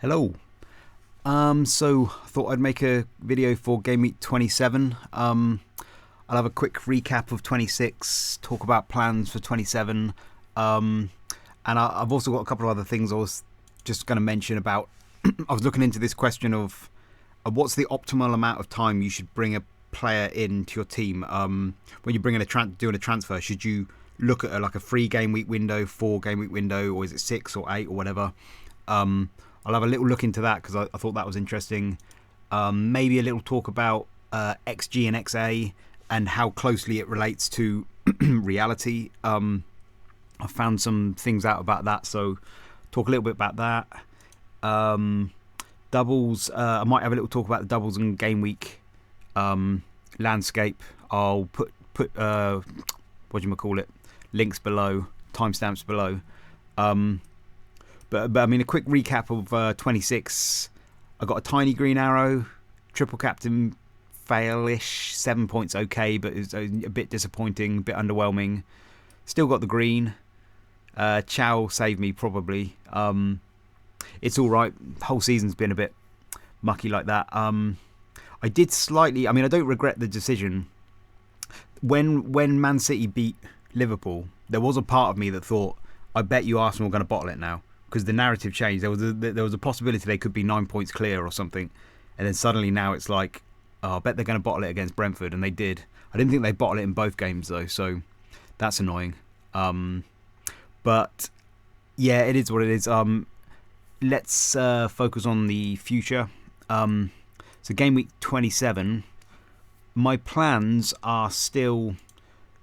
Hello. So I thought I'd make a video for Game Week 27. I'll have a quick recap of 26, talk about plans for 27, and I've also got a couple of other things I was just going to mention about. I was looking into this question of what's the optimal amount of time you should bring a player into your team. When you're doing a transfer, should you look at like a 3 game week window, 4 game week window, or is it 6 or 8 or whatever? I'll have a little look into that because I thought that was interesting. Maybe a little talk about XG and XA and how closely it relates to reality. I found some things out about that, so talk a little bit about that. Doubles, I might have a little talk about the doubles and game week landscape. I'll put links below, timestamps below. But I mean, a quick recap of 26. I got a tiny green arrow, triple captain fail-ish, 7 points okay, but it's a bit disappointing, a bit underwhelming. Still got the green. Chow saved me probably. It's all right. The whole season's been a bit mucky like that. I did slightly. I mean, I don't regret the decision. When Man City beat Liverpool, there was a part of me that thought, I bet you Arsenal are going to bottle it now. Because the narrative changed. There was a possibility they could be 9 points clear or something, and then suddenly now it's like, oh, I bet they're going to bottle it against Brentford, and they did. I didn't think they'd bottle it in both games though, so that's annoying. But yeah, it is what it is. Let's focus on the future. So game week 27, my plans are still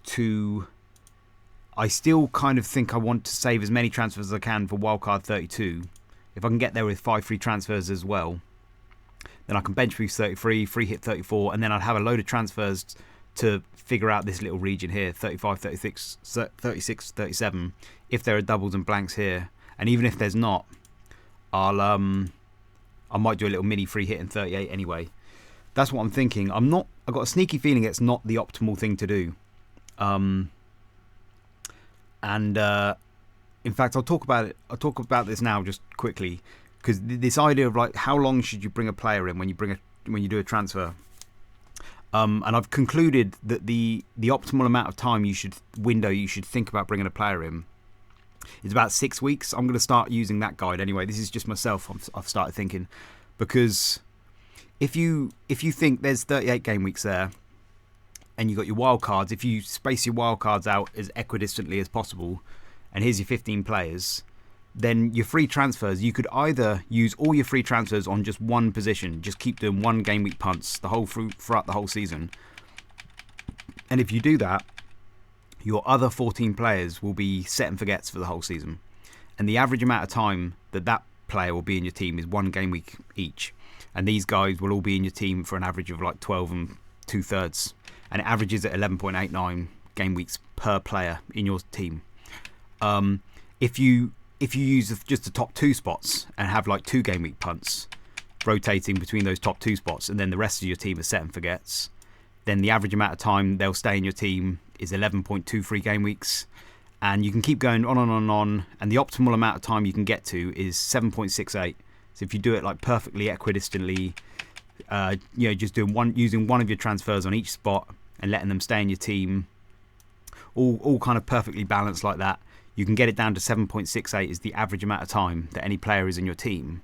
to. I still kind of think I want to save as many transfers as I can for wildcard 32. If I can get there with 5 free transfers as well, then I can bench boost 33, free hit 34, and then I'd have a load of transfers to figure out this little region here, 35, 36, 36, 37, if there are doubles and blanks here. And even if there's not, I might do a little mini free hit in 38 anyway. That's what I'm thinking. I've got a sneaky feeling it's not the optimal thing to do. And in fact, I'll talk about it. I'll talk about this now just quickly, because this idea of like how long should you bring a player in when you do a transfer, and I've concluded that the optimal amount of time you should think about bringing a player in is about 6 weeks. I'm going to start using that guide anyway. This is just myself. I've started thinking, because if you think there's 38 game weeks there, and you got your wild cards, if you space your wild cards out as equidistantly as possible, and here's your 15 players, then your free transfers, you could either use all your free transfers on just one position, just keep doing 1 game week punts throughout the whole season. And if you do that, your other 14 players will be set and forgets for the whole season. And the average amount of time that player will be in your team is 1 game week each. And these guys will all be in your team for an average of like 12 and 2/3. And it averages at 11.89 game weeks per player in your team. If you use just the top 2 spots and have like 2 game week punts rotating between those top 2 spots, and then the rest of your team are set and forgets, then the average amount of time they'll stay in your team is 11.23 game weeks. And you can keep going on and on and on. And the optimal amount of time you can get to is 7.68. So if you do it like perfectly equidistantly, just using one of your transfers on each spot and letting them stay in your team, all kind of perfectly balanced like that, you can get it down to 7.68 is the average amount of time that any player is in your team.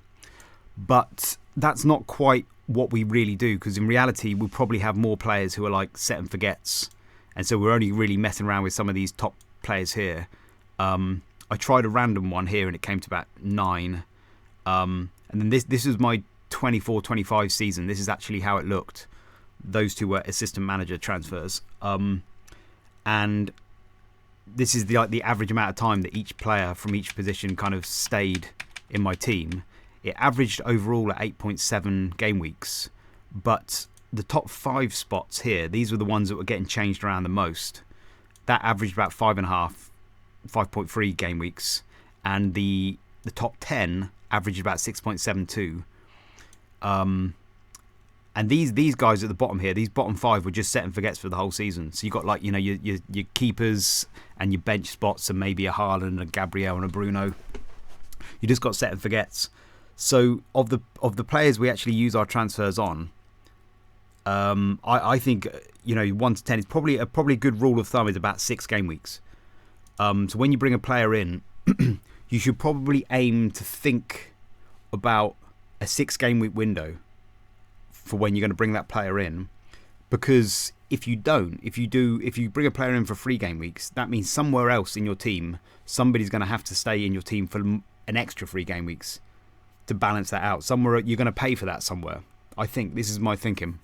But that's not quite what we really do, because in reality we'll probably have more players who are like set and forgets, and so we're only really messing around with some of these top players here. I tried a random one here and it came to about 9, and then this was my 24-25 season. This is actually how it looked. Those 2 were assistant manager transfers, and this is the average amount of time that each player from each position kind of stayed in my team. It averaged overall at 8.7 game weeks, but the top 5 spots here, these were the ones that were getting changed around the most. That averaged about 5.3 game weeks, and the top 10 averaged about 6.72. And these guys at the bottom here, these bottom 5 were just set and forgets for the whole season. So you got like your keepers and your bench spots, and maybe a Haaland, a Gabriel, and a Bruno. You just got set and forgets. So of the players we actually use our transfers on, I think 1 to 10 is probably a good rule of thumb is about 6 game weeks. So when you bring a player in, you should probably aim to think about a 6 game week window for when you're going to bring that player in, because if you bring a player in for 3 game weeks, that means somewhere else in your team somebody's going to have to stay in your team for an extra 3 game weeks to balance that out. Somewhere you're going to pay for that somewhere. I think this is my thinking.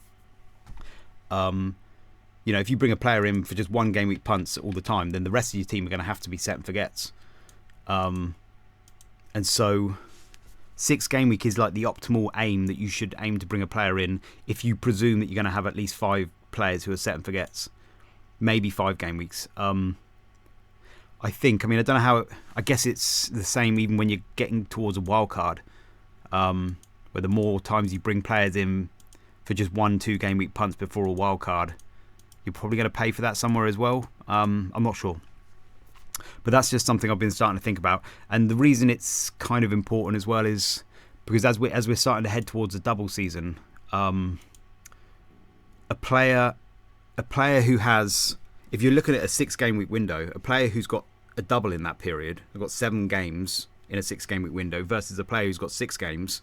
If you bring a player in for just 1 game week punts all the time, then the rest of your team are going to have to be set and forgets. And so 6 game week is like the optimal aim that you should aim to bring a player in if you presume that you're going to have at least 5 players who are set and forgets. Maybe 5 game weeks. I think. I mean, I don't know how. I guess it's the same even when you're getting towards a wild card, where the more times you bring players in for just 1-2 game week punts before a wild card, you're probably going to pay for that somewhere as well. I'm not sure. But that's just something I've been starting to think about. And the reason it's kind of important as well is because as we're starting to head towards a double season, a player who has, if you're looking at a 6 game week window, a player who's got a double in that period, they've got 7 games in a 6 game week window versus a player who's got 6 games,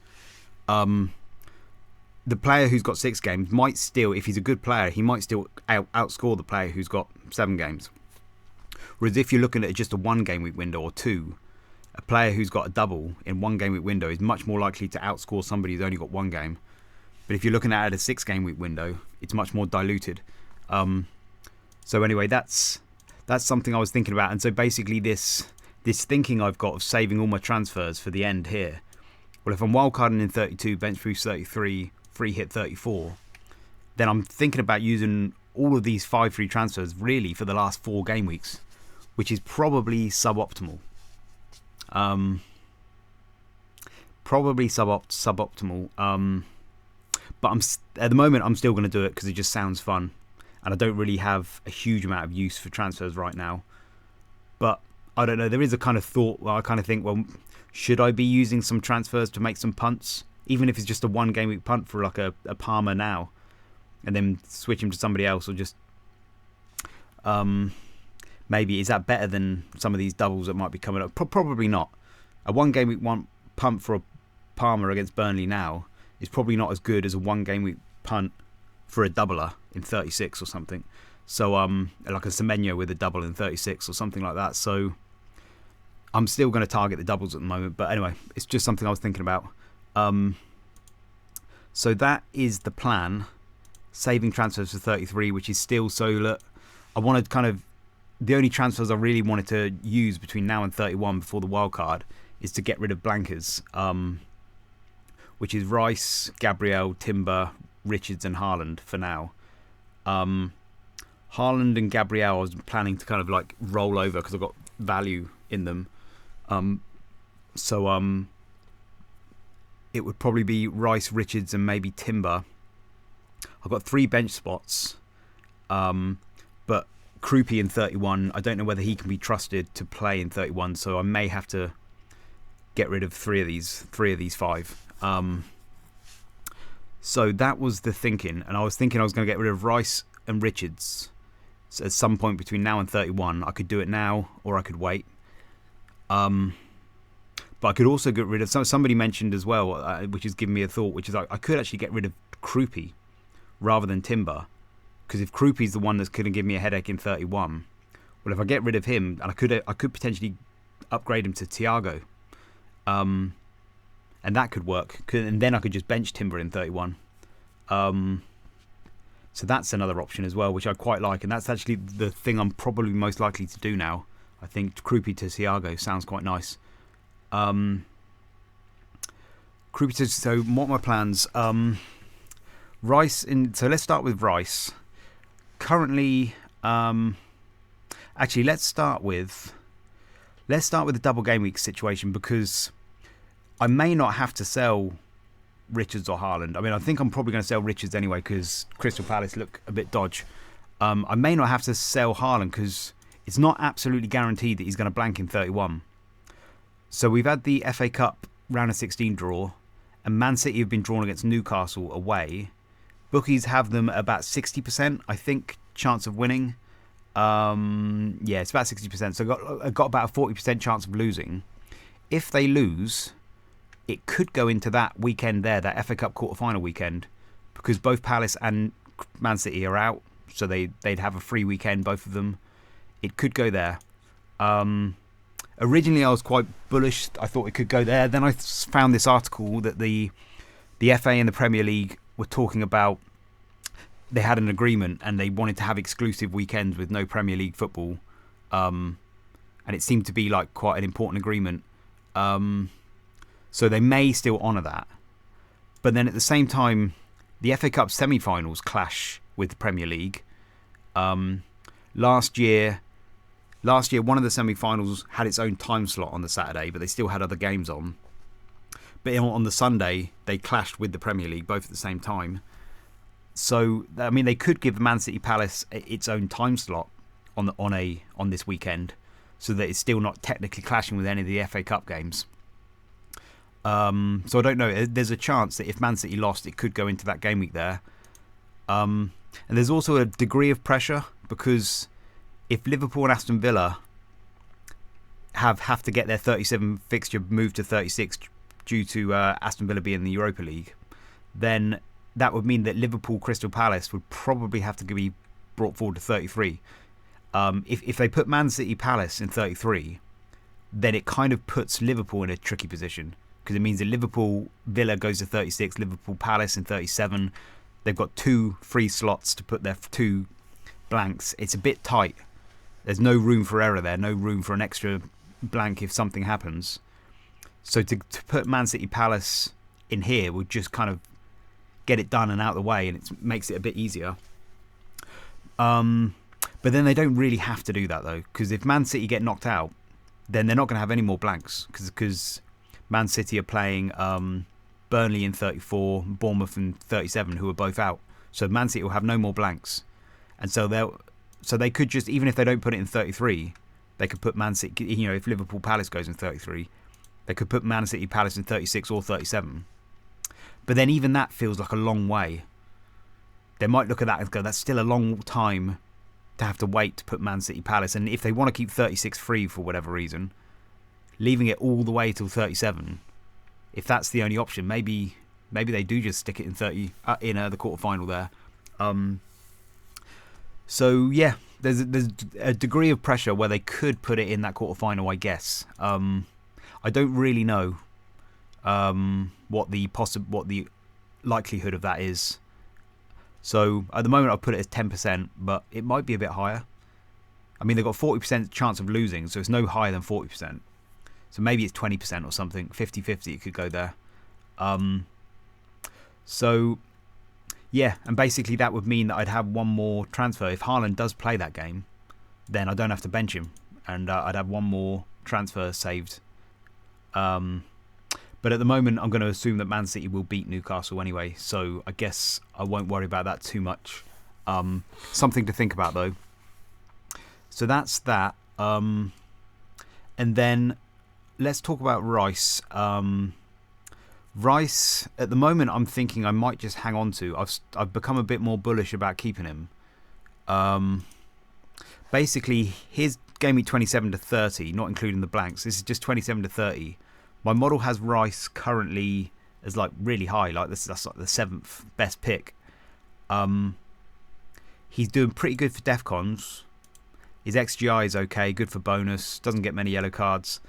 the player who's got 6 games might still, if he's a good player, he might still outscore the player who's got 7 games. Whereas if you're looking at just a 1 game week window or 2, a player who's got a double in 1 game week window is much more likely to outscore somebody who's only got 1 game. But if you're looking at a 6 game week window, it's much more diluted. So anyway, that's something I was thinking about. And so basically this thinking I've got of saving all my transfers for the end here. Well, if I'm wildcarding in 32, bench boost 33, free hit 34, then I'm thinking about using all of these 5 free transfers really for the last 4 game weeks, which is probably suboptimal. But at the moment I'm still going to do it because it just sounds fun, and I don't really have a huge amount of use for transfers right now. But I don't know, there is a kind of thought where I kind of think, well, should I be using some transfers to make some punts, even if it's just a 1 game week punt for like a Palmer now, and then switch him to somebody else, or just maybe is that better than some of these doubles that might be coming up? Probably not. A 1 game week punt for a Palmer against Burnley now is probably not as good as a 1 game week punt for a doubler in 36 or something. So like a Semenyo with a double in 36 or something like that. So I'm still going to target the doubles at the moment, but anyway, it's just something I was thinking about. So that is the plan. Saving transfers for 33, which is still so that I wanted kind of the only transfers I really wanted to use between now and 31 before the wild card is to get rid of blankers, which is Rice, Gabriel, Timber, Richards and Haaland for now. Haaland and Gabriel I was planning to kind of like roll over because I've got value in them. So it would probably be Rice, Richards and maybe Timber. I've got 3 bench spots, but Krupi in 31, I don't know whether he can be trusted to play in 31, so I may have to get rid of 3 of these 5. So that was the thinking, and I was thinking I was going to get rid of Rice and Richards so at some point between now and 31. I could do it now, or I could wait. But I could also get rid of somebody mentioned as well, which has given me a thought, which is I could actually get rid of Krupi rather than Timber, because if Krupi's the one that's going to give me a headache in 31, well, if I get rid of him, and I could potentially upgrade him to Thiago, and that could work, and then I could just bench Timber in 31. So that's another option as well, which I quite like, and that's actually the thing I'm probably most likely to do now. I think Krupi to Thiago sounds quite nice. Krupi to, so what are my plans? Rice so let's start with Rice. Currently, actually let's start with the double game week situation, because I may not have to sell Richards or Haaland. I mean, I think I'm probably going to sell Richards anyway because Crystal Palace look a bit dodge. I may not have to sell Haaland because it's not absolutely guaranteed that he's going to blank in 31. So we've had the FA Cup round of 16 draw. and Man City have been drawn against Newcastle away. Bookies have them about 60%, I think, chance of winning. Yeah, it's about 60%. So got about a 40% chance of losing. If they lose, it could go into that weekend there, that FA Cup quarter-final weekend, because both Palace and Man City are out, so they'd have a free weekend, both of them. It could go there. Originally, I was quite bullish. I thought it could go there. Then I found this article that the FA and the Premier League were talking about. They had an agreement and they wanted to have exclusive weekends with no Premier League football, and it seemed to be like quite an important agreement. So they may still honour that, but then at the same time, the FA Cup semi-finals clash with the Premier League. Last year, one of the semi-finals had its own time slot on the Saturday, but they still had other games on. But on the Sunday, they clashed with the Premier League, both at the same time. So, I mean, they could give Man City Palace its own time slot on this weekend, so that it's still not technically clashing with any of the FA Cup games. So I don't know. There's a chance that if Man City lost, it could go into that game week there. And there's also a degree of pressure, because if Liverpool and Aston Villa have to get their 37 fixture moved to 36 due to Aston Villa being in the Europa League, then that would mean that Liverpool Crystal Palace would probably have to be brought forward to 33. If they put Man City Palace in 33, then it kind of puts Liverpool in a tricky position, because it means that Liverpool Villa goes to 36, Liverpool Palace in 37. They've got 2 free slots to put their 2 blanks. It's a bit tight. There's no room for error there, no room for an extra blank if something happens. So to put Man City Palace in here would just kind of get it done and out of the way, and it makes it a bit easier. But then they don't really have to do that, though, because if Man City get knocked out, then they're not going to have any more blanks, because Man City are playing Burnley in 34, Bournemouth in 37, who are both out. So Man City will have no more blanks, and so they could just, even if they don't put it in 33, they could put Man City. You know, if Liverpool Palace goes in 33, they could put Man City Palace in 36 or 37. But then even that feels like a long way. They might look at that and go, that's still a long time to have to wait to put Man City Palace. And if they want to keep 36 free for whatever reason, leaving it all the way till 37, if that's the only option, maybe they do just stick it in 30 in the quarterfinal there. So yeah, there's a degree of pressure where they could put it in that quarterfinal, I guess. I don't really know what the likelihood of that is. So at the moment, I'll put it as 10%, but it might be a bit higher. I mean, they've got 40% chance of losing, so it's no higher than 40%. So maybe it's 20% or something, 50-50, it could go there. So yeah, and basically that would mean that I'd have one more transfer. If Haaland does play that game, then I don't have to bench him, and I'd have one more transfer saved. But at the moment, I'm going to assume that Man City will beat Newcastle anyway, so I guess I won't worry about that too much. Something to think about, though. So that's that. And then let's talk about Rice. Rice, at the moment, I'm thinking I might just hang on to. I've become a bit more bullish about keeping him. Basically, his game week 27 to 30, not including the blanks. This is just 27 to 30. My model has Rice currently as like really high, like that's like the 7th best pick. He's doing pretty good for DEFCONs. His XGI is okay, good for bonus, doesn't get many yellow cards.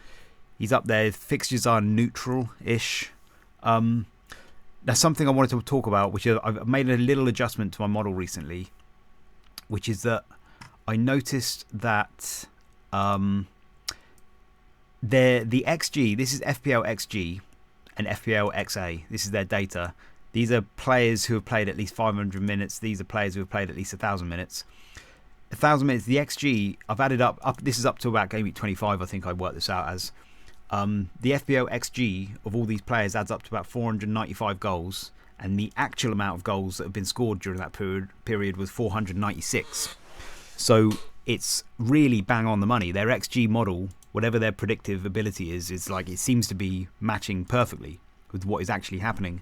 He's up there. Fixtures are neutral-ish. That's something I wanted to talk about, which is I've made a little adjustment to my model recently, which is that I noticed that the XG, this is FPL XG and FPL XA, this is their data. These are players who have played at least 500 minutes. These are players who have played at least 1,000 minutes. 1,000 minutes, the XG, I've added up, this is up to about game week 25, I think I worked this out as. The FPL XG of all these players adds up to about 495 goals, and the actual amount of goals that have been scored during that period was 496. So it's really bang on the money. Their XG model, whatever their predictive ability is like it seems to be matching perfectly with what is actually happening.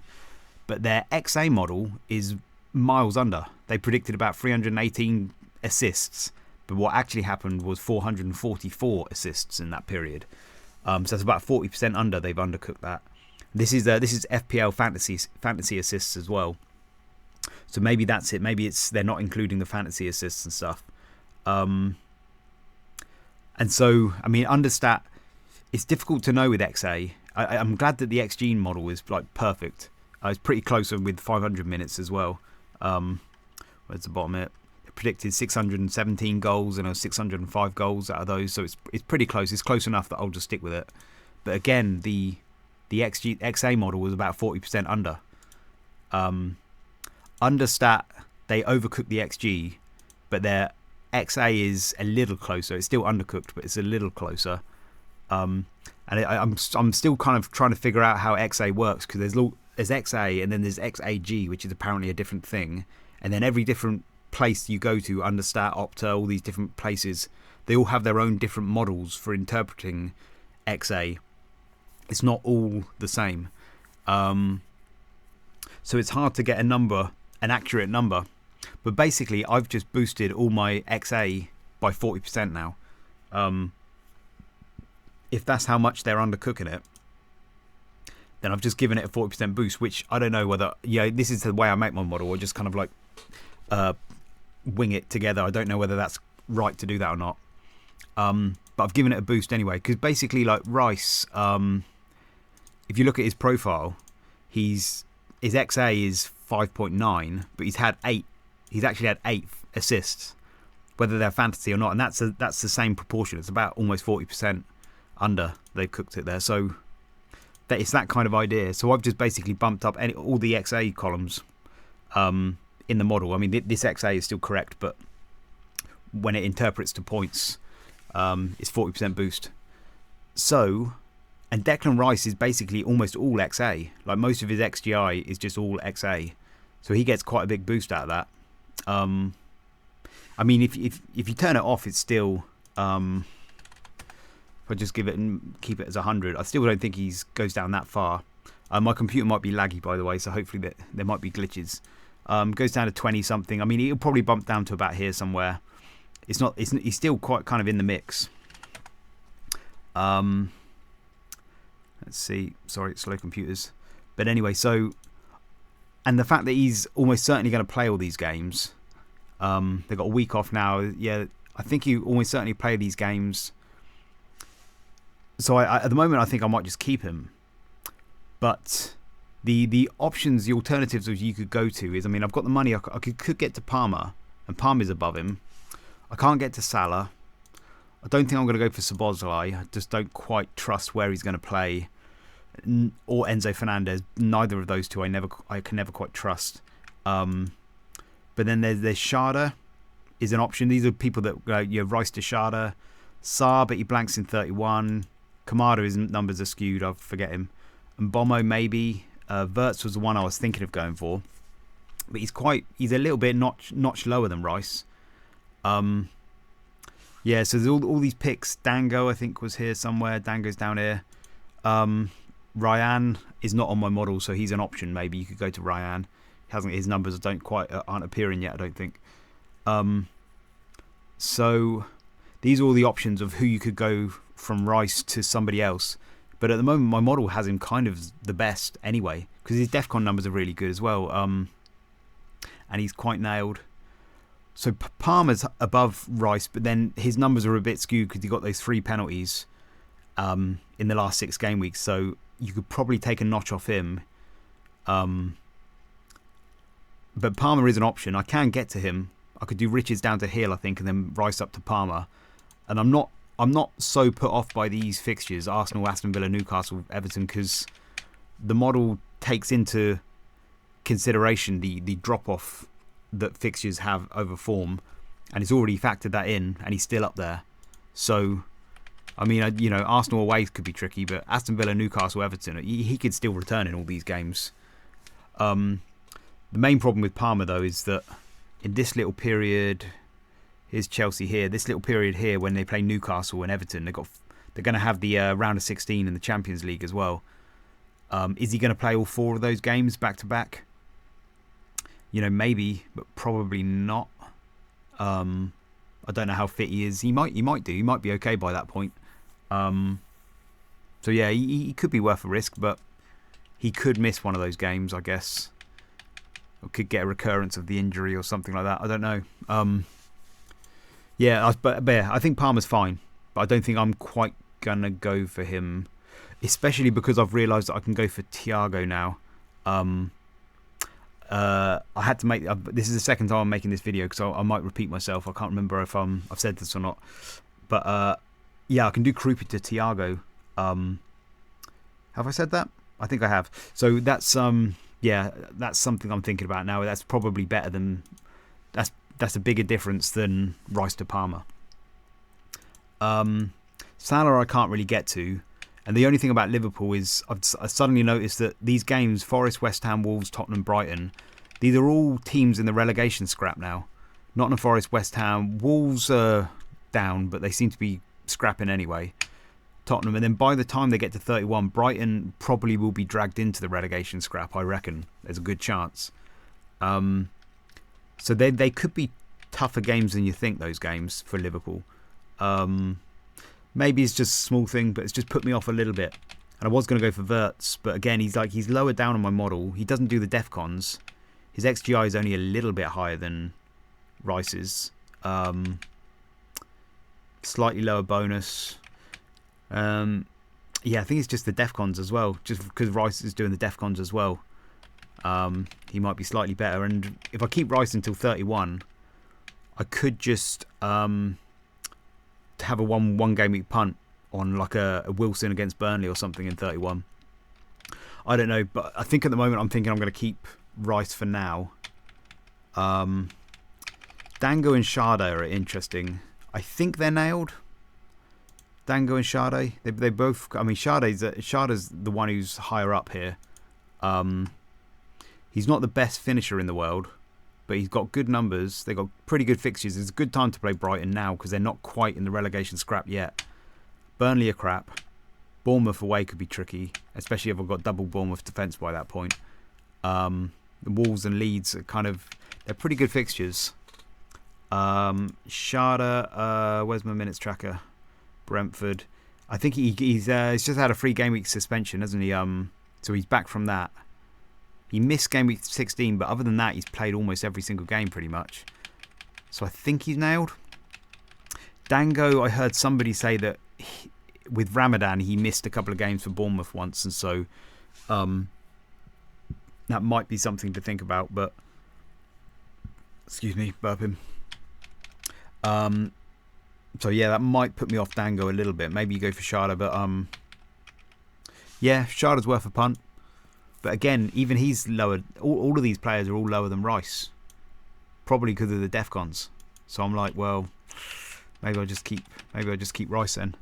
But their XA model is miles under. They predicted about 318 assists, but what actually happened was 444 assists in that period. So it's about 40% under. They've undercooked that. This is FPL fantasy assists as well. So maybe that's it. Maybe they're not including the fantasy assists and stuff. And so, I mean, understat, it's difficult to know with XA. I'm glad that the XG model is like perfect. It's pretty close with 500 minutes as well. Where's the bottom it? They predicted 617 goals and 605 goals out of those. So it's pretty close. It's close enough that I'll just stick with it. But again, the XA model was about 40% under. Understat, they overcooked the XG, but their XA is a little closer. It's still undercooked, but it's a little closer. And I'm still kind of trying to figure out how XA works, because there's XA and then there's XAG, which is apparently a different thing. And then every different place you go to, Understat, Opta, all these different places, they all have their own different models for interpreting XA. It's not all the same. So it's hard to get an accurate number. But basically, I've just boosted all my XA by 40% now. If that's how much they're undercooking it, then I've just given it a 40% boost, which I don't know whether, this is the way I make my model. I just kind of like wing it together. I don't know whether that's right to do that or not. But I've given it a boost anyway, because basically, like Rice, if you look at his profile, his XA is 5.9, but he's actually had 8 assists, whether they're fantasy or not, and that's the same proportion. It's about almost 40% under. They've cooked it there, so it's that kind of idea. So I've just basically bumped up all the XA columns in the model. I mean, this XA is still correct, but when it interprets to points, it's 40% boost. So, and Declan Rice is basically almost all XA. Like most of his XGI is just all XA, so he gets quite a big boost out of that. I mean, if you turn it off, it's still. If I just give it and keep it as 100, I still don't think he goes down that far. My computer might be laggy, by the way, so hopefully there might be glitches. Goes down to 20 something. I mean, it'll probably bump down to about here somewhere. He's still quite kind of in the mix. Let's see. Sorry, it's slow computers. But anyway, so, and the fact that he's almost certainly going to play all these games. They've got a week off now. Yeah, I think he almost certainly play these games. So at the moment, I think I might just keep him. But the options, the alternatives that you could go to is, I mean, I've got the money. I could get to Palmer, and Palmer's above him. I can't get to Salah. I don't think I'm going to go for Szoboszlai. I just don't quite trust where he's going to play. Or Enzo Fernandez. Neither of those two I can never quite trust. But then there's Schade is an option. These are people that Rice to Schade. Saar, but he blanks in 31. Kamada, his numbers are skewed. I forget him. And Bomo maybe. Wirtz was the one I was thinking of going for. But he's a little bit notch lower than Rice. Yeah, so there's all these picks. Dango, I think, was here somewhere. Dango's down here. Ryan is not on my model, so he's an option. Maybe you could go to Ryan. His numbers aren't appearing yet, I don't think. So these are all the options of who you could go from Rice to somebody else. But at the moment, my model has him kind of the best anyway, because his DEFCON numbers are really good as well. And he's quite nailed. So Palmer's above Rice, but then his numbers are a bit skewed because he got those 3 penalties in the last 6 game weeks. So you could probably take a notch off him. But Palmer is an option. I can get to him. I could do Richards down to Hill, I think, and then Rice up to Palmer. And I'm not so put off by these fixtures, Arsenal, Aston Villa, Newcastle, Everton, because the model takes into consideration the drop-off that fixtures have over form, and it's already factored that in, and he's still up there. So, I mean, Arsenal away could be tricky, but Aston Villa, Newcastle, Everton, he could still return in all these games. The main problem with Palmer, though, is that in this little period, here's Chelsea here, this little period here when they play Newcastle and Everton, they're going to have the round of 16 in the Champions League as well. Is he going to play all 4 of those games back to back? You know, maybe, but probably not. I don't know how fit he is. He might do. He might be okay by that point. So yeah, he could be worth a risk, but he could miss one of those games, I guess. Or could get a recurrence of the injury or something like that. I don't know. But I think Palmer's fine, but I don't think I'm quite gonna go for him, especially because I've realised that I can go for Thiago now. I had to make. This is the second time I'm making this video because I might repeat myself. I can't remember if I've said this or not, but yeah, I can do Krupa to Thiago. Have I said that? I think I have. So that's yeah, that's something I'm thinking about now. That's probably better than that's a bigger difference than Rice to Palmer. Salah I can't really get to, and the only thing about Liverpool is I suddenly noticed that these games, Forest, West Ham, Wolves, Tottenham, Brighton, these are all teams in the relegation scrap now. Nottingham Forest, West Ham, Wolves are down, but they seem to be scrapping anyway. Tottenham, and then by the time they get to 31, Brighton probably will be dragged into the relegation scrap, I reckon. There's a good chance. So they could be tougher games than you think, those games, for Liverpool. Maybe it's just a small thing, but it's just put me off a little bit. And I was going to go for Wirtz, but again, he's lower down on my model. He doesn't do the defcons. His XGI is only a little bit higher than Rice's. Slightly lower bonus. Yeah, I think it's just the defcons as well. Just because Rice is doing the defcons as well. He might be slightly better. And if I keep Rice until 31, I could just have a one game week punt on like a Wilson against Burnley or something in 31. I don't know, but I think at the moment I'm thinking I'm going to keep Rice for now. Dango and Sade are interesting. I think they're nailed. Dango and Sade, they both. I mean, Sade's the one who's higher up here. He's not the best finisher in the world, but he's got good numbers. They've got pretty good fixtures. It's a good time to play Brighton now because they're not quite in the relegation scrap yet. Burnley are crap. Bournemouth away could be tricky, especially if I've got double Bournemouth defence by that point. The Wolves and Leeds are they're pretty good fixtures. Sharda, where's my minutes tracker? Brentford. I think he's just had a 3 game week suspension, hasn't he? So he's back from that. He missed game week 16, but other than that, he's played almost every single game pretty much. So I think he's nailed. Dango, I heard somebody say that with Ramadan, he missed a couple of games for Bournemouth once, and so that might be something to think about. But excuse me, burping. So yeah, that might put me off Dango a little bit. Maybe you go for Sharda, but yeah, Sharda's worth a punt. But again, even he's lower. All of these players are all lower than Rice, probably because of the defcons. So I'm like, well, maybe I'll just keep Rice then.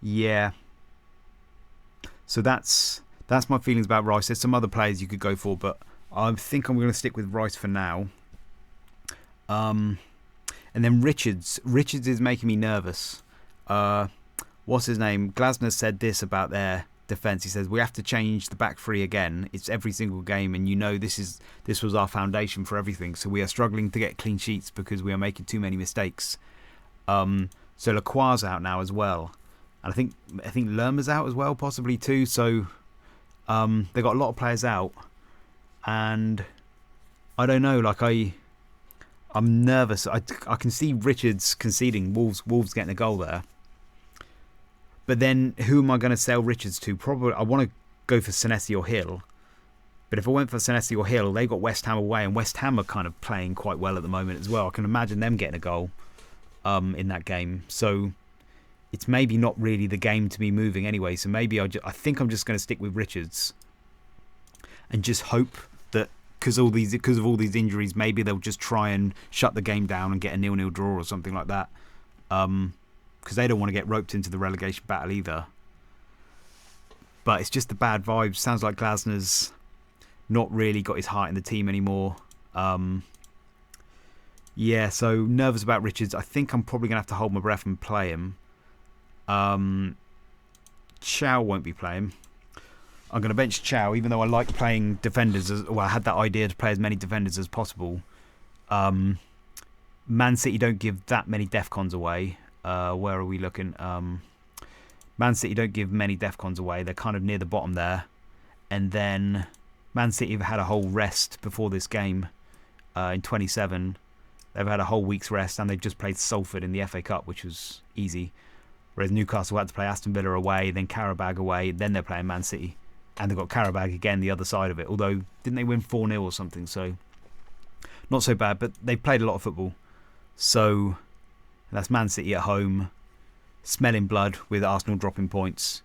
Yeah. So that's my feelings about Rice. There's some other players you could go for, but I think I'm going to stick with Rice for now. And then Richards is making me nervous. What's his name? Glasner said this about their defence. He says we have to change the back three again. It's every single game, and this was our foundation for everything. So we are struggling to get clean sheets because we are making too many mistakes. So Lacroix's out now as well, and I think Lerma's out as well, possibly too. So they got a lot of players out, and I don't know. Like I'm nervous. I can see Richards conceding. Wolves getting a goal there. But then, who am I going to sell Richards to? Probably, I want to go for Senesi or Hill. But if I went for Senesi or Hill, they got West Ham away, and West Ham are kind of playing quite well at the moment as well. I can imagine them getting a goal in that game. So it's maybe not really the game to be moving anyway. So maybe I think I'm just going to stick with Richards and just hope that because of all these injuries, maybe they'll just try and shut the game down and get a 0-0 draw or something like that. Because they don't want to get roped into the relegation battle either. But it's just the bad vibes. Sounds like Glasner's not really got his heart in the team anymore. Yeah, so nervous about Richards. I think I'm probably going to have to hold my breath and play him. Chow won't be playing. I'm going to bench Chow, even though I like playing defenders. I had that idea to play as many defenders as possible. Man City don't give that many DEFCONs away. Where are we looking? Man City don't give many DEFCONs away. They're kind of near the bottom there. And then Man City have had a whole rest before this game in 27. They've had a whole week's rest, and they've just played Salford in the FA Cup, which was easy. Whereas Newcastle had to play Aston Villa away, then Qarabag away, then they're playing Man City. And they've got Qarabag again the other side of it. Although, didn't they win 4-0 or something? So, not so bad, but they've played a lot of football. So, that's Man City at home. Smelling blood with Arsenal dropping points.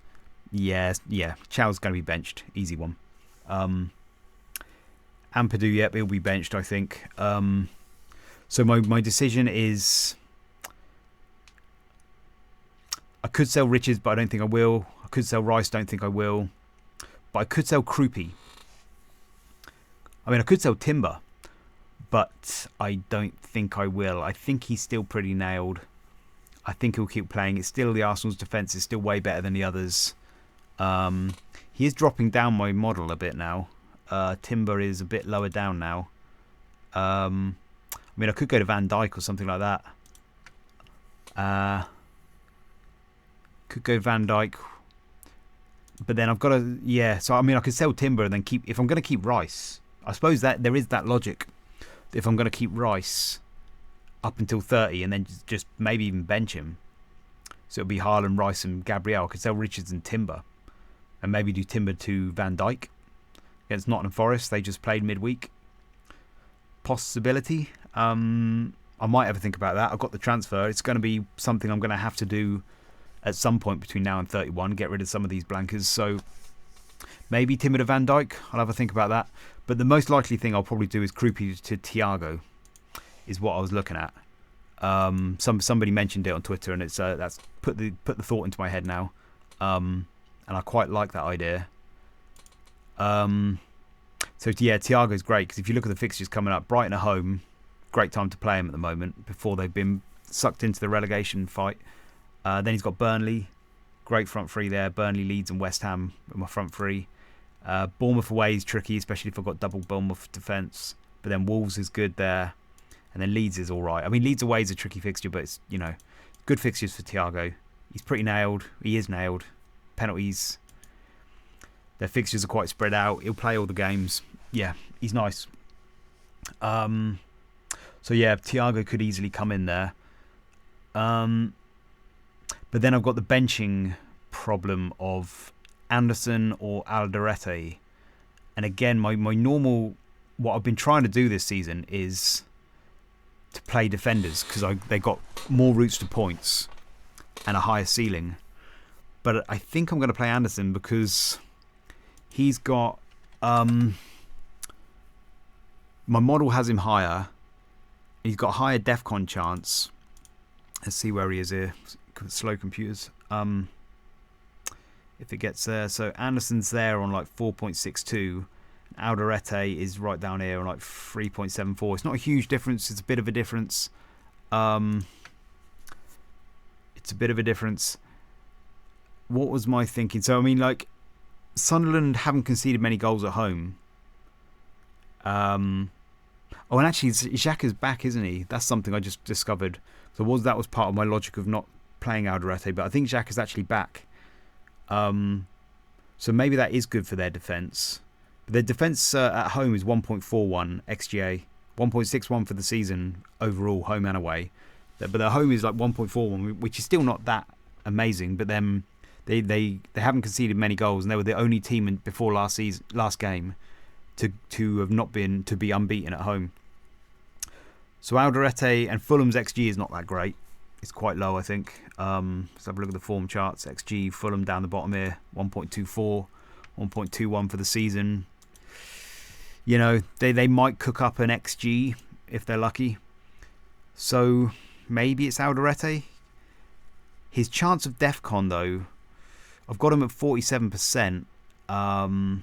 Yeah. Chow's going to be benched. Easy one. Ampadu, yep, he'll be benched, I think. So my decision is... I could sell Richards, but I don't think I will. I could sell Rice, don't think I will. But I could sell Kroupy. I mean, I could sell Timber, but I don't think I will. I think he's still pretty nailed. I think he'll keep playing. It's still the Arsenal's defence is still way better than the others. He is dropping down my model a bit now. Timber is a bit lower down now. I mean, I could go to Van Dijk or something like that. Could go Van Dijk. But then I've got to... Yeah, so I mean, I could sell Timber and then keep... If I'm going to keep Rice, I suppose that there is that logic. If I'm going to keep Rice up until 30 and then just maybe even bench him. So it'll be Haaland, Rice and Gabriel. I could sell Richards and Timber. And maybe do Timber to Van Dijk. Against Nottingham Forest, they just played midweek. Possibility. I might ever think about that. I've got the transfer. It's going to be something I'm going to have to do at some point between now and 31. Get rid of some of these blankers. So maybe Timber to Van Dijk. I'll have a think about that. But the most likely thing I'll probably do is Kroupy to Thiago. Is what I was looking at. Somebody mentioned it on Twitter, and it's that's put the thought into my head now. And I quite like that idea. So yeah, Thiago's great because if you look at the fixtures coming up, Brighton at home, great time to play him at the moment before they've been sucked into the relegation fight. Then he's got Burnley, great front three there. Burnley, Leeds, and West Ham are my front three. Bournemouth away is tricky, especially if I've got double Bournemouth defence. But then Wolves is good there, and then Leeds is all right. I mean, Leeds away is a tricky fixture, but it's good fixtures for Thiago. He's pretty nailed. He is nailed. Penalties. Their fixtures are quite spread out. He'll play all the games. Yeah, he's nice. So yeah, Thiago could easily come in there. But then I've got the benching problem of Anderson or Alderete. And again, my normal... What I've been trying to do this season is to play defenders because they got more routes to points and a higher ceiling. But I think I'm going to play Anderson because... He's got... my model has him higher. He's got a higher DEFCON chance. Let's see where he is here. Slow computers. If it gets there. So Anderson's there on like 4.62. Alderete is right down here on like 3.74. It's not a huge difference. It's a bit of a difference. It's a bit of a difference. What was my thinking? So, I mean, like... Sunderland haven't conceded many goals at home. And actually, Xhaka's back, isn't he? That's something I just discovered. So that was part of my logic of not playing Alderete, but I think Xhaka's actually back. So maybe that is good for their defence. But their defence at home is 1.41 XGA, 1.61 for the season overall, home and away. But their home is like 1.41, which is still not that amazing. But then they haven't conceded many goals, and they were the only team before last game to have not been to be unbeaten at home. So Alderete and Fulham's XG is not that great. It's quite low, I think. Let's have a look at the form charts. XG, Fulham down the bottom here, 1.24, 1.21 for the season. They might cook up an XG if they're lucky. So maybe it's Alderete. His chance of DEFCON, though, I've got him at 47%. But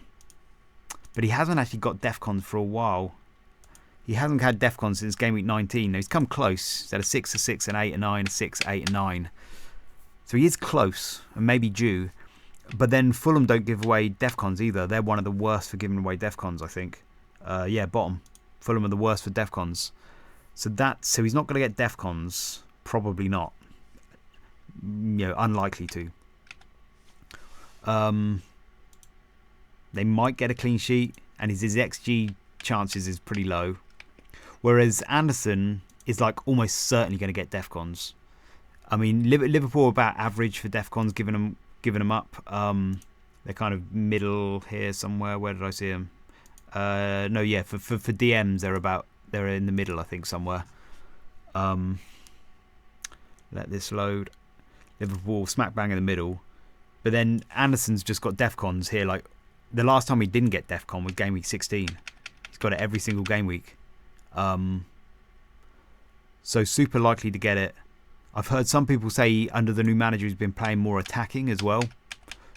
he hasn't actually got DEFCON for a while. He hasn't had DEFCON since game week 19. Now, he's come close. He's had a 6, a 6, an 8, a 9, a 6, 8, and 9. So he is close and maybe due. But then Fulham don't give away defcons either. They're one of the worst for giving away defcons, I think. Yeah, bottom. Fulham are the worst for defcons. So he's not going to get defcons. Probably not. Unlikely to. They might get a clean sheet, and his XG chances is pretty low. Whereas Anderson is like almost certainly going to get defcons. I mean, Liverpool are about average for defcons, giving them up. They're kind of middle here somewhere. Where did I see them? No, yeah, for DMs they're in the middle, I think, somewhere. Let this load. Liverpool smack bang in the middle. But then Anderson's just got defcons here. Like the last time he didn't get defcon was game week 16. He's got it every single game week. So super likely to get it. I've heard some people say under the new manager he's been playing more attacking as well.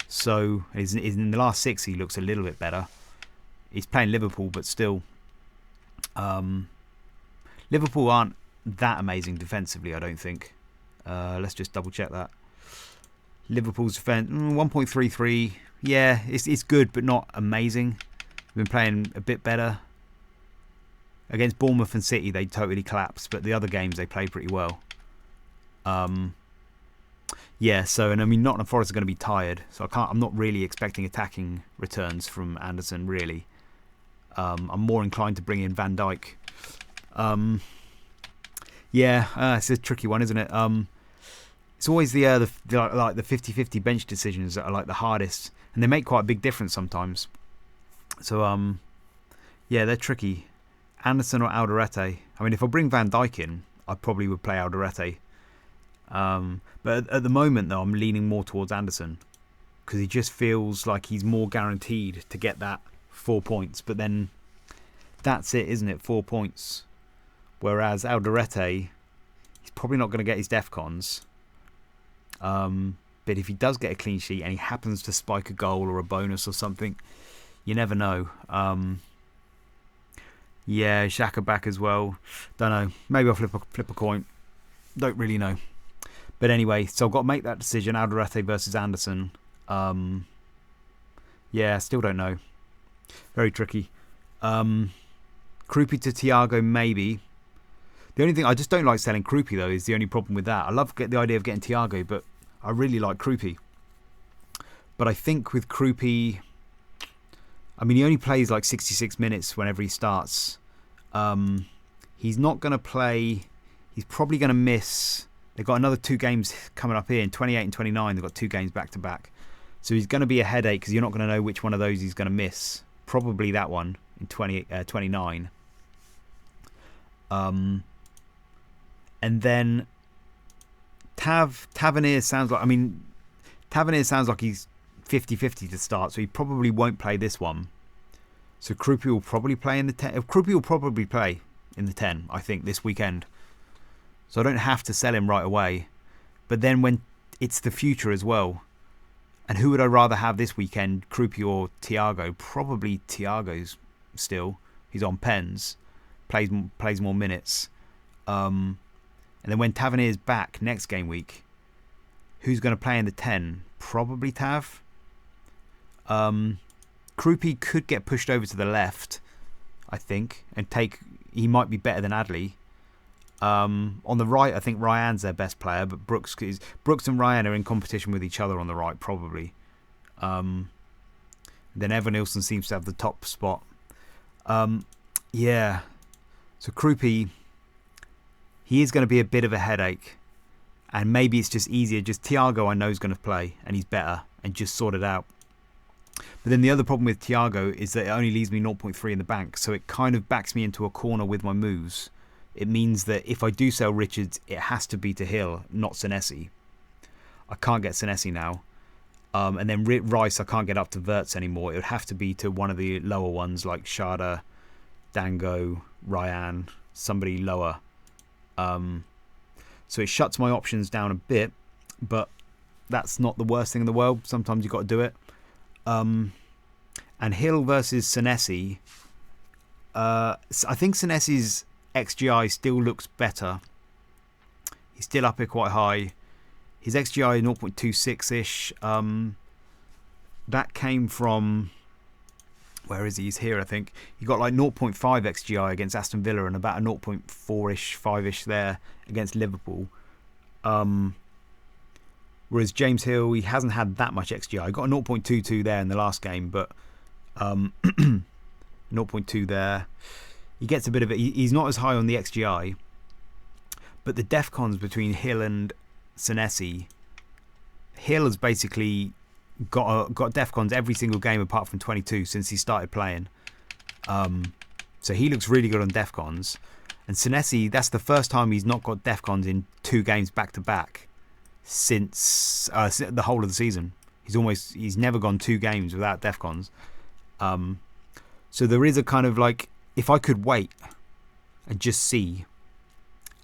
So in the last 6 he looks a little bit better. He's playing Liverpool, but still. Liverpool aren't that amazing defensively, I don't think. Let's just double check that. Liverpool's defense 1.33. Yeah, it's good, but not amazing. We've been playing a bit better. Against Bournemouth and City, they totally collapsed, but the other games they played pretty well. Yeah, so, and I mean, Nottingham Forest are going to be tired, so I'm not really expecting attacking returns from Anderson, really. I'm more inclined to bring in Van Dijk. Yeah, it's a tricky one, isn't it? It's always the 50-50 bench decisions that are like the hardest, and they make quite a big difference sometimes. So yeah, they're tricky. Anderson or Alderete. I mean, if I bring Van Dijk in, I probably would play Alderete. But at the moment, though, I'm leaning more towards Anderson because he just feels like he's more guaranteed to get that 4 points. But then that's it, isn't it? 4 points. Whereas Alderete, he's probably not going to get his defcons. But if he does get a clean sheet and he happens to spike a goal or a bonus or something, you never know. Yeah, Xhaka back as well. Don't know. Maybe I'll flip a coin. Don't really know. But anyway, so I've got to make that decision. Alderete versus Anderson. Yeah, still don't know. Very tricky. Kroupy to Thiago, maybe. The only thing, I just don't like selling Kroupy, though, is the only problem with that. I love the idea of getting Thiago, but I really like Kroupy. But I think with Kroupy, I mean, he only plays like 66 minutes whenever he starts. He's not going to play. He's probably going to miss. They've got another 2 games coming up here in 28 and 29. They've got 2 games back to back. So he's going to be a headache because you're not going to know which one of those he's going to miss. Probably that one in 29. And then Tavernier sounds like. I mean, Tavernier sounds like he's 50-50 to start, so he probably won't play this one. So Kroupy will probably play in the 10. Kroupy will probably play in the 10, I think, this weekend. So I don't have to sell him right away. But then when it's the future as well, and who would I rather have this weekend, Kroupy or Thiago? Probably Thiago's still. He's on pens, plays more minutes. And then when Tavernier's back next game week, who's going to play in the 10? Probably Tav. Kroupy could get pushed over to the left, I think, and he might be better than Adley. On the right, I think Ryan's their best player, but Brooks and Ryan are in competition with each other on the right, probably. Then Evan Nilsson seems to have the top spot. Yeah. So Kroupy, he is going to be a bit of a headache. And maybe it's just easier. Just Thiago I know is going to play, and he's better, and just sort it out. But then the other problem with Thiago is that it only leaves me 0.3 in the bank, so it kind of backs me into a corner with my moves. It means that if I do sell Richards, it has to be to Hill, not Senesi. I can't get Senesi now. And then Rice, I can't get up to Wirtz anymore. It would have to be to one of the lower ones like Sharda, Dango, Ryan, somebody lower. So it shuts my options down a bit, but that's not the worst thing in the world. Sometimes you've got to do it. And Hill versus Senesi. I think Senesi's XGI still looks better. He's still up here quite high. His XGI 0.26-ish. that came from, where is he? He's here, I think. He got like 0.5 XGI against Aston Villa and about a 0.4-ish, 5-ish there against Liverpool. Whereas James Hill, he hasn't had that much XGI. He got a 0.22 there in the last game, but 0.2 there. He gets a bit of it. He's not as high on the XGI, but the defcons between Hill and Senesi, Hill has basically got defcons every single game apart from 22 since he started playing. So he looks really good on defcons. And Senesi, that's the first time he's not got defcons in 2 games back to back since the whole of the season. He's never gone 2 games without defcons. So there is a kind of like, if I could wait and just see,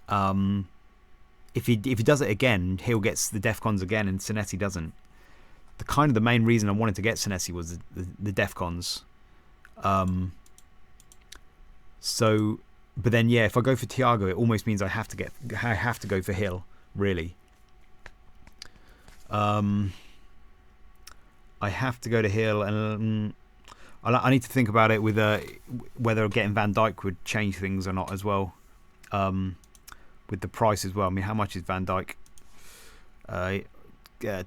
if he does it again, Hill gets the defcons again and Senesi doesn't. The main reason I wanted to get Senesi was the defcons. So, but then yeah, if I go for Thiago, it almost means I have to go for Hill, really. I have to go to Hill, and I need to think about it with whether getting Van Dijk would change things or not as well. With the price as well. I mean, how much is Van Dijk?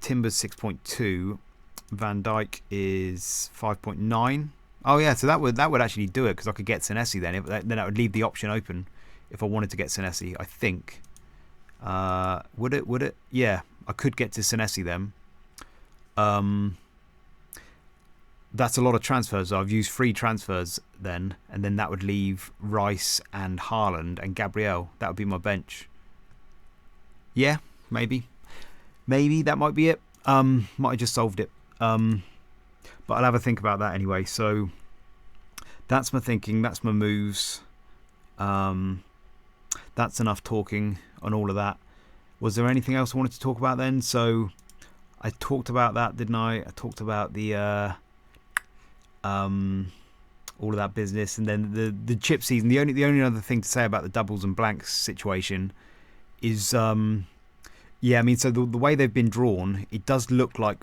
Timber's 6.2. Van Dijk is 5.9. Oh yeah, so that would actually do it because I could get Senesi then. Then that would leave the option open if I wanted to get Senesi. I think. Would it? Yeah, I could get to Senesi then. That's a lot of transfers. I've used 3 transfers then, and then that would leave Rice and Haaland and Gabriel. That would be my bench. Yeah, maybe that might be it. Might have just solved it. But I'll have a think about that anyway. So that's my thinking. That's my moves. That's enough talking on all of that. Was there anything else I wanted to talk about then? So I talked about that, didn't I? I talked about the all of that business, and then the chip season. The only other thing to say about the doubles and blanks situation is yeah, I mean, so the way they've been drawn, it does look like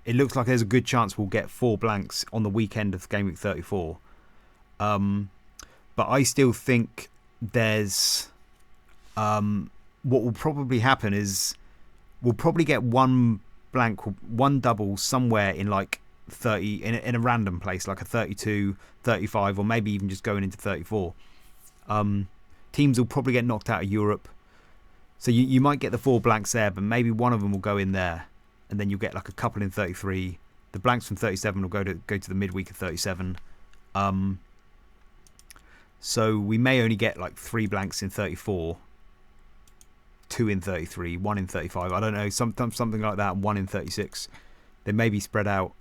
there's a good chance we'll get 4 blanks on the weekend of game week 34. But I still think there's what will probably happen is we'll probably get 1 blank, 1 double somewhere in like 30 in a random place, like a 32, 35, or maybe even just going into 34. Teams will probably get knocked out of Europe, so you might get the 4 blanks there, but maybe one of them will go in there, and then you'll get like a couple in 33. The blanks from 37 will go to the midweek of 37. So we may only get like 3 blanks in 34, 2 in 33, 1 in 35. I don't know, something like that. 1 in 36. They may be spread out,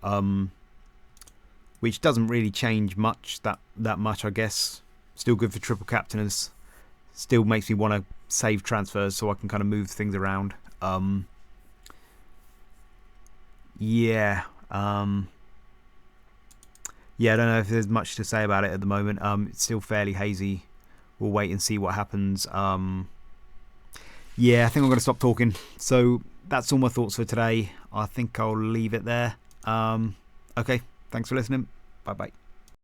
which doesn't really change much that much, I guess. Still good for triple captainers. Still makes me want to save transfers so I can kind of move things around. Yeah, I don't know if there's much to say about it at the moment. It's still fairly hazy. We'll wait and see what happens. Yeah, I think I'm going to stop talking. So that's all my thoughts for today. I think I'll leave it there. Okay, thanks for listening. Bye-bye.